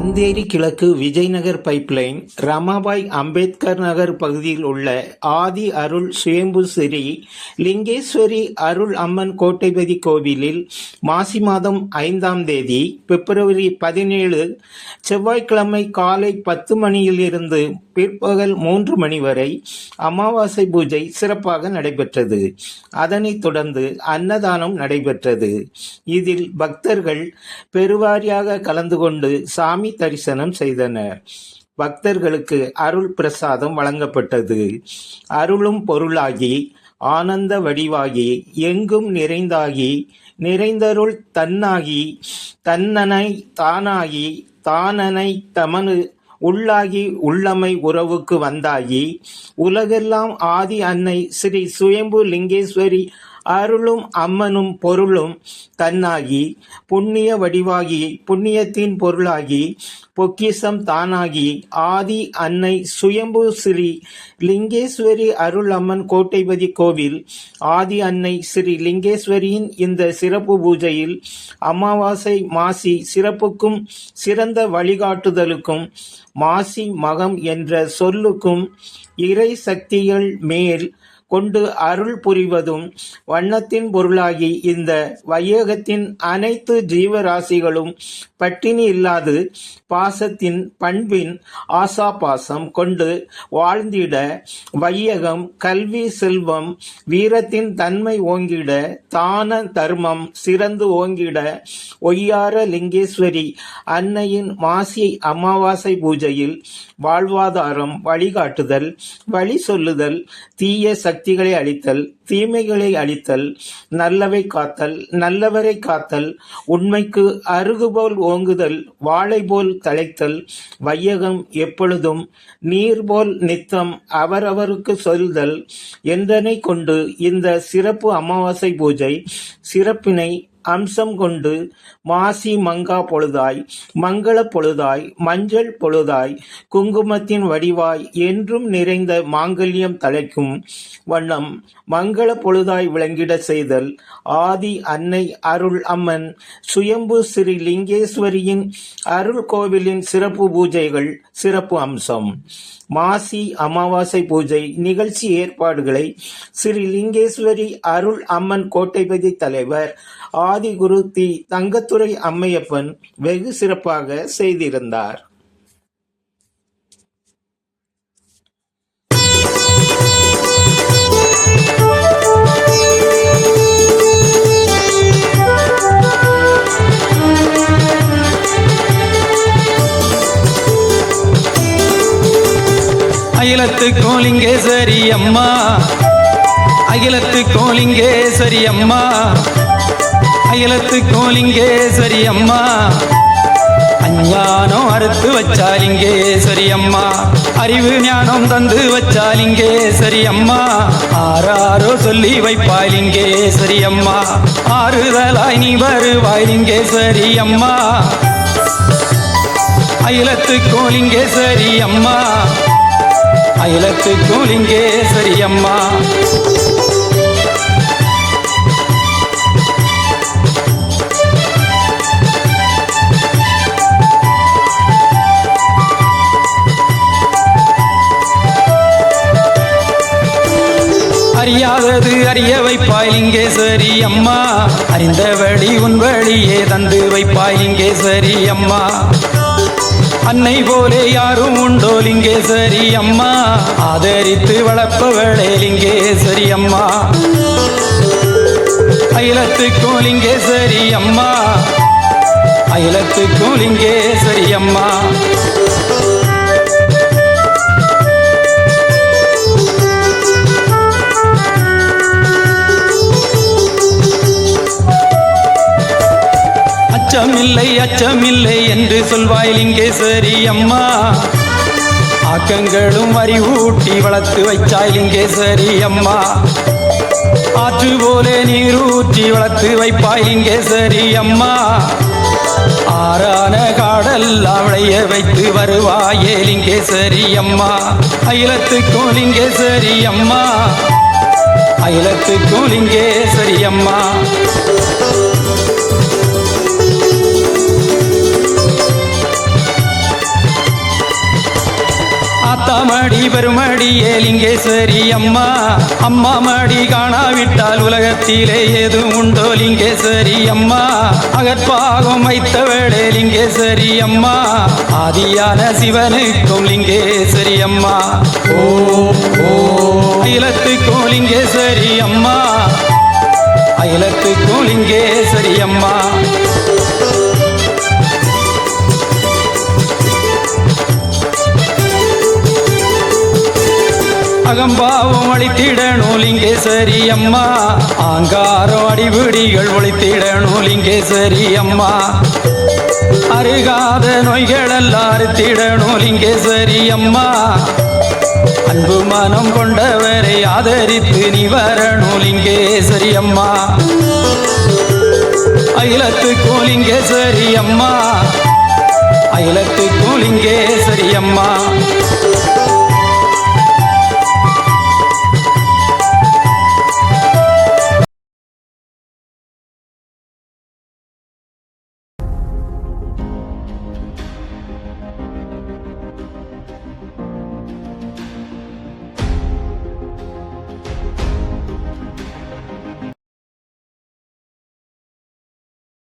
அந்தேரி கிழக்கு விஜய்நகர் பைப்லைன் ரமாபாய் அம்பேத்கர் நகர் பகுதியில் உள்ள ஆதி அருள் சுயம்பு ஸ்ரீ லிங்கேஸ்வரி அருள் அம்மன் கோட்டைபதி கோவிலில் மாசி மாதம் 5ஆம் தேதி பிப்ரவரி 17 செவ்வாய்க்கிழமை காலை 10 மணியிலிருந்து பிற்பகல் 3 மணி வரை அமாவாசை பூஜை சிறப்பாக நடைபெற்றது. அதனைத் தொடர்ந்து அன்னதானம் நடைபெற்றது. இதில் பக்தர்கள் பெருவாரியாக கலந்து கொண்டு சாமி தரிசனம் செய்தனர். பக்தர்களுக்கு அருள் பிரசாதம் வழங்கப்பட்டது. அருளும் பொருளாகி ஆனந்த வடிவாகி எங்கும் நிறைந்தாகி நிறைந்தருள் தன்னாகி தன்னனை தானாகி தானனை தமனு உள்ளாகி உள்ளமை உறவுக்கு வந்தாகி உலகெல்லாம் ஆதி அன்னை ஸ்ரீ சுயம்பு லிங்கேஸ்வரி அருளும் அம்மனும் பொருளும் தன்னாகி புண்ணிய வடிவாகி புண்ணியத்தின் பொருளாகி பொக்கிசம் தானாகி ஆதி அன்னை சுயம்பு ஸ்ரீ லிங்கேஸ்வரி அருள் அம்மன் கோட்டைபதி கோவில் ஆதி அன்னை ஸ்ரீ லிங்கேஸ்வரியின் இந்த சிறப்பு பூஜையில் அமாவாசை மாசி சிறப்புக்கும் சிறந்த வழிகாட்டுதலுக்கும் மாசி மகம் என்ற சொல்லுக்கும் இறை சக்திகள் மேல் கொண்டு அருள் புரிவதும் வண்ணத்தின் பொருளாகி இந்த வையகத்தின் அனைத்து ஜீவராசிகளும் பட்டினி இல்லாது பாசத்தின் பண்பின் ஆசாபாசம் கொண்டு வாழ்ந்திட வையகம் கல்வி செல்வம் வீரத்தின் தன்மை ஓங்கிட தான தர்மம் சிறந்து ஓங்கிட ஒய்யார லிங்கேஸ்வரி அன்னையின் மாசி அமாவாசை பூஜையில் வாழ்வாதாரம் வழிகாட்டுதல் வழி சொல்லுதல் தீய சக்திகளை அழித்தல் தீமைகளை அழித்தல் நல்லவை காத்தல் நல்லவரை காத்தல் உண்மைக்கு அருகுபோல் ஓங்குதல் வாழை போல் தழைத்தல் வையகம் எப்பொழுதும் நீர் போல் நித்தம் அவரவருக்கு சொல்தல் என்றனை கொண்டு இந்த சிறப்பு அமாவாசை பூஜை சிறப்பினை அம்சம் கொண்டு மாசி மங்கா பொழுதாய் மங்கள பொழுதாய் மஞ்சள் பொழுதாய் குங்குமத்தின் வடிவாய் என்றும் நிறைந்த மாங்கல்யம் தழைக்கும் வண்ணம் மங்கள பொழுதாய் விளங்கிட செய்தல் ஆதி அன்னை அருள் அம்மன் சுயம்பு ஸ்ரீ லிங்கேஸ்வரியின் அருள் கோவிலின் சிறப்பு பூஜைகள் சிறப்பு அம்சம். மாசி அமாவாசை பூஜை நிகழ்ச்சி ஏற்பாடுகளை ஸ்ரீ லிங்கேஸ்வரி அருள் அம்மன் கோட்டைபதி தலைவர் ஆதிகுரு தி தங்கத்துரை அம்மையப்பன் வெகு சிறப்பாக செய்திருந்தார். அகிலத்து கோலிங்கேஸ்வரி அம்மா அகிலத்து கோலிங்கேஸ்வரி அம்மா அகிலத்து கோலிங்கேஸ்வரி அம்மா அஞ்ஞானம் அறுத்து வச்சாலிங்கேஸ்வரி அம்மா அறிவு ஞானம் தந்து வச்சாலிங்கேஸ்வரி அம்மா ஆறாரோ சொல்லி வைப்பாலிங்கேஸ்வரி அம்மா ஆறுதலாய் நீ வருவாயிலிங்கேஸ்வரி அம்மா அகிலத்து கோலிங்கேஸ்வரி அம்மா அகிலத்து கோலிங்கேஸ்வரி அம்மா அறியாதது அறிய வைப்பாயிலிங்கேஸ்வரி அம்மா அறிந்தபடி உன் வழியே தந்து வைப்பாயிலிங்கேஸ்வரி அம்மா அன்னை போலே யாரும் உண்டோ லிங்கேஸ்வரி அம்மா ஆதரித்து வளர்ப்பவளே லிங்கேஸ்வரி அம்மா அகிலத்து கோலிங்கேஸ்வரி அம்மா அகிலத்து கோலிங்கேஸ்வரி அம்மா அச்சமில்லை அச்சமில்லை என்று சொல்வாய் லிங்கேஸ்வரி அம்மா ஆக்கங்களும் அறிவூட்டி வளர்த்து வைச்சாய் லிங்கேஸ்வரி அம்மா ஆற்று போலே நீரூற்றி வளர்த்து வைப்பாய் லிங்கேஸ்வரி அம்மா ஆறான காடெல்லாம் விளைய வைத்து வருவாயே லிங்கேஸ்வரி அம்மா அகிலத்து கோலிங்கேஸ்வரி அம்மா அகிலத்து கோலிங்கேஸ்வரி அம்மா தாமடி பெருமடியே லிங்கேஸ்வரி அம்மா அம்மா மடி காணாவிட்டால் உலகத்திலே ஏதும் உண்டோ லிங்கேஸ்வரி அம்மா அகற்பாகம் வைத்தவளே லிங்கேஸ்வரி அம்மா ஆதியான சிவனுக்கும் லிங்கேஸ்வரி அம்மா ஓ ஓ அகிலத்துக்கும் லிங்கேஸ்வரி அம்மா அகிலத்துக்கும் லிங்கேஸ்வரி அம்மா அகம்பாவம் அளித்திடணும் லிங்கேஸ்வரி அம்மா ஆங்காரம் அடிபிடிகள் ஒழித்திடணும் லிங்கேஸ்வரி அம்மா அருகாத நோய்கள் எல்லாம் அறுத்திடணும் லிங்கேஸ்வரி அம்மா அன்பு மனம் கொண்டவரை ஆதரித்து நீ வரணும் லிங்கேஸ்வரி அம்மா அகிலத்துக்கும் லிங்கேஸ்வரி அம்மா அகிலத்துக்கும் லிங்கேஸ்வரி அம்மா